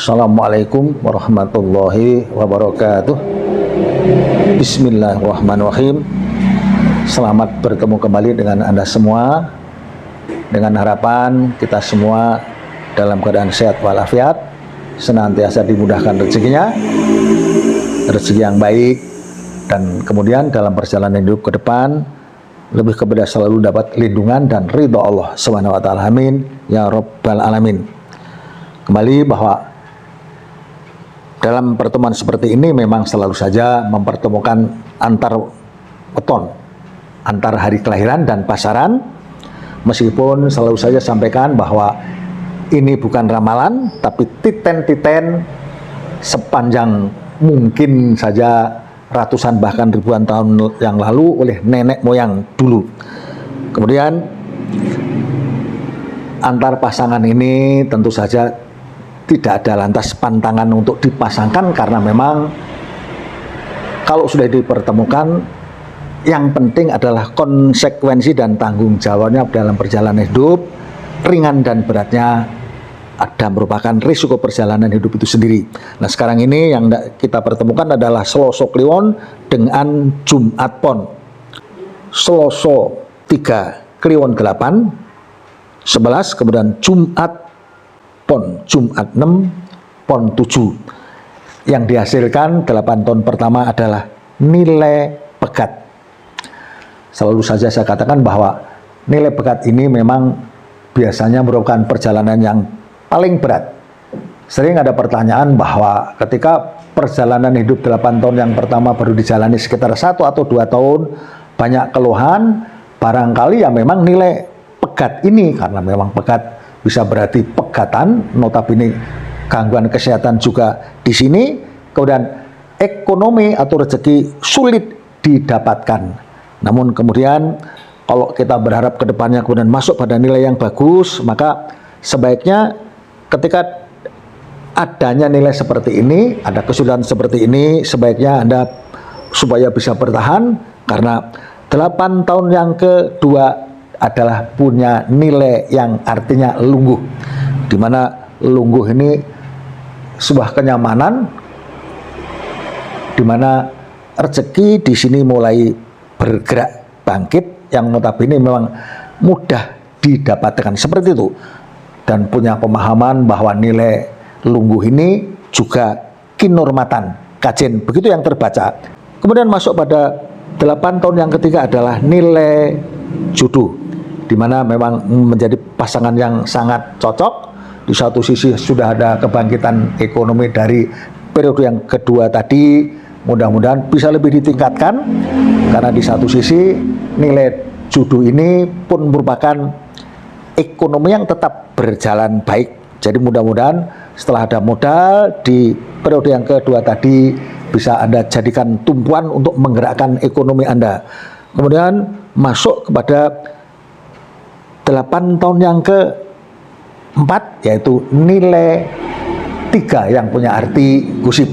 Assalamualaikum warahmatullahi wabarakatuh. Bismillahirrahmanirrahim. Selamat bertemu kembali dengan Anda semua, dengan harapan kita semua dalam keadaan sehat walafiat, senantiasa dimudahkan rezekinya, rezeki yang baik, dan kemudian dalam perjalanan hidup ke depan lebih kepada selalu dapat lindungan dan ridho Allah Subhanahu wa taala. Amin ya rabbal alamin. Kembali bahwa dalam pertemuan seperti ini memang selalu saja mempertemukan antar weton, antar hari kelahiran dan pasaran, meskipun selalu saja sampaikan bahwa ini bukan ramalan, tapi titen-titen sepanjang mungkin saja ratusan bahkan ribuan tahun yang lalu oleh nenek moyang dulu. Kemudian antar pasangan ini tentu saja tidak ada lantas pantangan untuk dipasangkan, karena memang kalau sudah dipertemukan, yang penting adalah konsekuensi dan tanggung jawabnya dalam perjalanan hidup. Ringan dan beratnya ada merupakan risiko perjalanan hidup itu sendiri. Nah, sekarang ini yang kita pertemukan adalah Selasa Kliwon dengan Jumat Pon. Selasa 3, Kliwon 8, 11, kemudian Jumat Pon, Jumat 6, Pon 7. Yang dihasilkan 8 tahun pertama adalah nilai pegat. Selalu saja saya katakan bahwa nilai pegat ini memang biasanya merupakan perjalanan yang paling berat. Sering ada pertanyaan bahwa ketika perjalanan hidup 8 tahun yang pertama baru dijalani sekitar 1 atau 2 tahun, banyak keluhan, barangkali ya memang nilai pegat ini, karena memang pegat bisa berarti pegatan, notabene gangguan kesehatan juga di sini, kemudian ekonomi atau rezeki sulit didapatkan. Namun kemudian kalau kita berharap ke depannya kemudian masuk pada nilai yang bagus, maka sebaiknya ketika adanya nilai seperti ini, ada kesulitan seperti ini, sebaiknya Anda supaya bisa bertahan, karena 8 tahun yang kedua adalah punya nilai yang artinya lungguh, di mana lungguh ini sebuah kenyamanan, di mana rezeki di sini mulai bergerak bangkit, yang notabene memang mudah didapatkan seperti itu, dan punya pemahaman bahwa nilai lungguh ini juga kinurmatan, kajen, begitu yang terbaca. Kemudian masuk pada 8 tahun yang ketiga adalah nilai jodoh, di mana memang menjadi pasangan yang sangat cocok. Di satu sisi sudah ada kebangkitan ekonomi dari periode yang kedua tadi, mudah-mudahan bisa lebih ditingkatkan, karena di satu sisi nilai jodoh ini pun merupakan ekonomi yang tetap berjalan baik. Jadi mudah-mudahan setelah ada modal di periode yang kedua tadi bisa Anda jadikan tumpuan untuk menggerakkan ekonomi Anda. Kemudian masuk kepada 8 tahun yang keempat, yaitu nilai 3 yang punya arti gusip.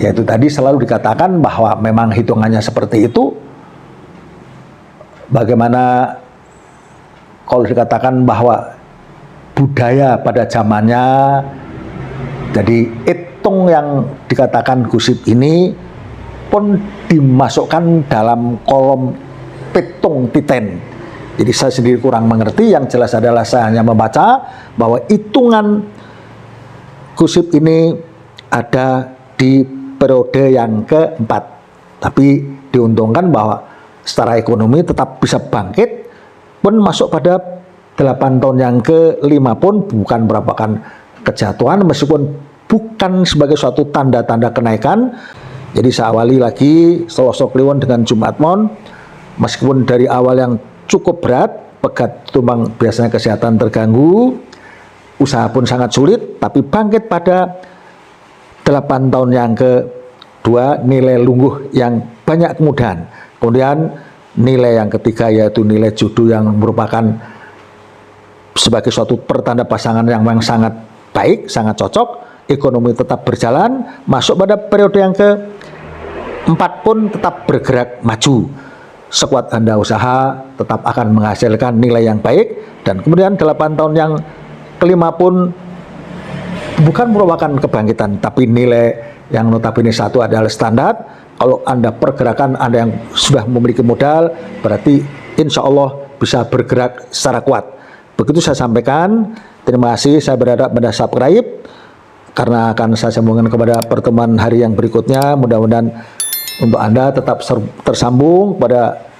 Yaitu tadi selalu dikatakan bahwa memang hitungannya seperti itu. Bagaimana kalau dikatakan bahwa budaya pada zamannya, jadi hitung yang dikatakan gusip ini pun dimasukkan dalam kolom pitung titen. Jadi saya sendiri kurang mengerti, yang jelas adalah saya hanya membaca bahwa hitungan gusip ini ada di periode yang keempat. Tapi diuntungkan bahwa secara ekonomi tetap bisa bangkit, pun masuk pada 8 tahun yang kelima pun bukan merupakan kejatuhan, meskipun bukan sebagai suatu tanda-tanda kenaikan. Jadi saya awali lagi Selasa Kliwon dengan Jumat Pon, meskipun dari awal yang cukup berat, pegat tumbang biasanya kesehatan terganggu, usaha pun sangat sulit, tapi bangkit pada 8 tahun yang kedua nilai lungguh yang banyak kemudahan. Kemudian nilai yang ketiga yaitu nilai jodoh yang merupakan sebagai suatu pertanda pasangan yang memang sangat baik, sangat cocok, ekonomi tetap berjalan, masuk pada periode yang keempat pun tetap bergerak maju. Sekuat Anda usaha tetap akan menghasilkan nilai yang baik, dan kemudian 8 tahun yang kelima pun bukan merupakan kebangkitan, tapi nilai yang notabene satu adalah standar. Kalau Anda pergerakan, Anda yang sudah memiliki modal, berarti insya Allah bisa bergerak secara kuat. Begitu saya sampaikan. Terima kasih, saya berharap pada subscribe, karena akan saya sambungkan kepada pertemuan hari yang berikutnya. Mudah-mudahan untuk Anda tetap tersambung pada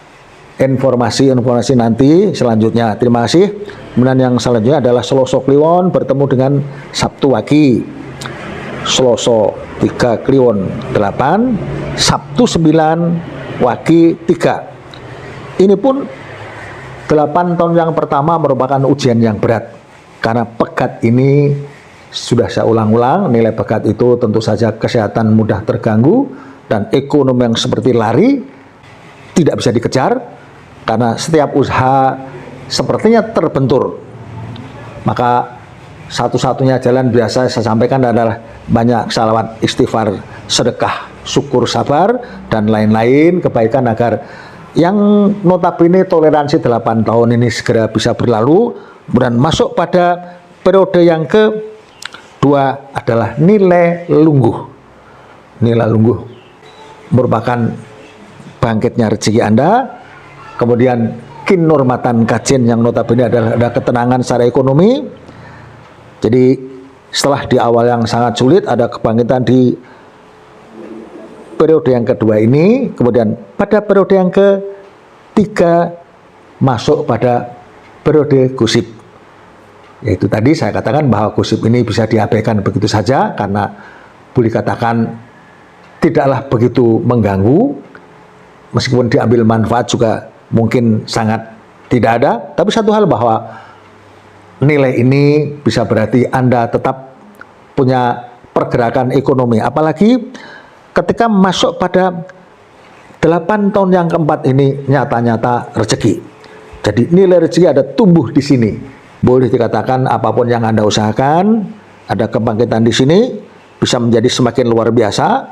informasi-informasi nanti selanjutnya. Terima kasih. Kemudian yang selanjutnya adalah Selasa Kliwon bertemu dengan Sabtu Wage. Selasa 3 Kliwon 8, Sabtu 9, Wage 3. Ini pun 8 tahun yang pertama merupakan ujian yang berat, karena pegat ini sudah saya ulang-ulang, nilai pegat itu tentu saja kesehatan mudah terganggu dan ekonomi yang seperti lari tidak bisa dikejar, karena setiap usaha sepertinya terbentur. Maka satu-satunya jalan biasa saya sampaikan adalah banyak salawat, istighfar, sedekah, syukur, sabar, dan lain-lain kebaikan agar yang notabene toleransi 8 tahun ini segera bisa berlalu dan masuk pada periode yang kedua adalah nilai lungguh. Nilai lungguh merupakan bangkitnya rezeki Anda. Kemudian kinurmatan kajen yang notabene adalah ada ketenangan secara ekonomi. Jadi setelah di awal yang sangat sulit ada kebangkitan di periode yang kedua ini, kemudian pada periode yang ketiga masuk pada periode gusip. Yaitu tadi saya katakan bahwa gusip ini bisa diabaikan begitu saja karena boleh katakan tidaklah begitu mengganggu, meskipun diambil manfaat juga mungkin sangat tidak ada. Tapi satu hal bahwa nilai ini bisa berarti Anda tetap punya pergerakan ekonomi, apalagi ketika masuk pada 8 tahun yang keempat ini nyata-nyata rezeki. Jadi nilai rezeki ada tumbuh di sini. Boleh dikatakan apapun yang Anda usahakan, ada kebangkitan di sini, bisa menjadi semakin luar biasa.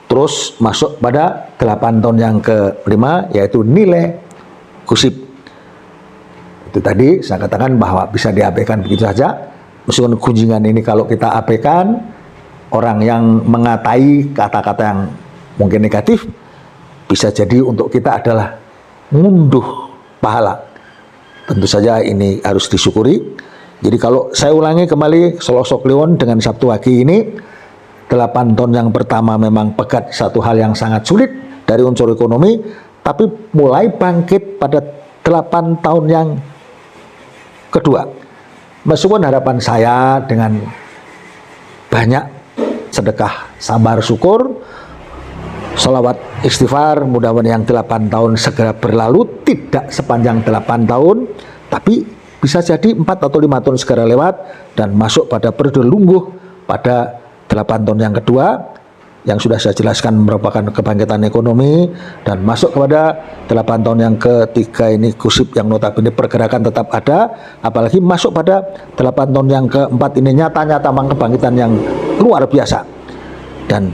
Terus masuk pada 8 tahun yang kelima, yaitu nilai gusip. Itu tadi saya katakan bahwa bisa diabaikan begitu saja. Meskipun kunjungan ini kalau kita abaikan, orang yang mengatai kata-kata yang mungkin negatif, bisa jadi untuk kita adalah ngunduh pahala. Tentu saja ini harus disyukuri. Jadi kalau saya ulangi kembali, Selasa Kliwon dengan Sabtu Wage ini, 8 tahun yang pertama memang pegat satu hal yang sangat sulit dari unsur ekonomi, tapi mulai bangkit pada 8 tahun yang kedua. Meskipun harapan saya dengan banyak sedekah, sabar, syukur, salawat, istighfar, mudah-mudahan yang 8 tahun segera berlalu, tidak sepanjang 8 tahun, tapi bisa jadi 4 atau 5 tahun segera lewat dan masuk pada periode lungguh pada 8 tahun yang kedua, yang sudah saya jelaskan merupakan kebangkitan ekonomi, dan masuk kepada 8 tahun yang ketiga ini gusip yang notabene pergerakan tetap ada, apalagi masuk pada 8 tahun yang keempat ini nyata-nyata kebangkitan yang luar biasa, dan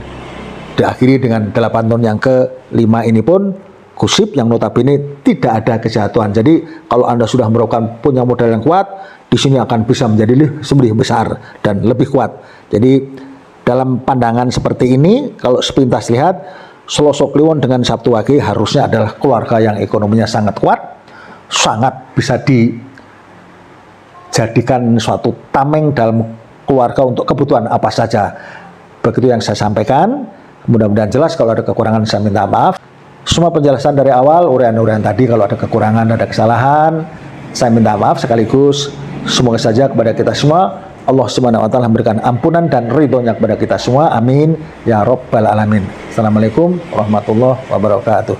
diakhiri dengan 8 tahun yang kelima ini pun gusip yang notabene tidak ada kejatuhan. Jadi kalau Anda sudah merupakan punya modal yang kuat, di sini akan bisa menjadi lebih besar dan lebih kuat. Jadi dalam pandangan seperti ini, kalau sepintas lihat, Selasa Kliwon dengan Sabtu Wage harusnya adalah keluarga yang ekonominya sangat kuat, sangat bisa dijadikan suatu tameng dalam keluarga untuk kebutuhan apa saja. Begitu yang saya sampaikan. Mudah-mudahan jelas. Kalau ada kekurangan saya minta maaf. Semua penjelasan dari awal, uraian-uraian tadi, kalau ada kekurangan, ada kesalahan, saya minta maaf sekaligus. Semoga saja kepada kita semua Allah Subhanahu wa taala memberikan ampunan dan ridhonya kepada kita semua. Amin ya rabbal alamin. Assalamualaikum warahmatullahi wabarakatuh.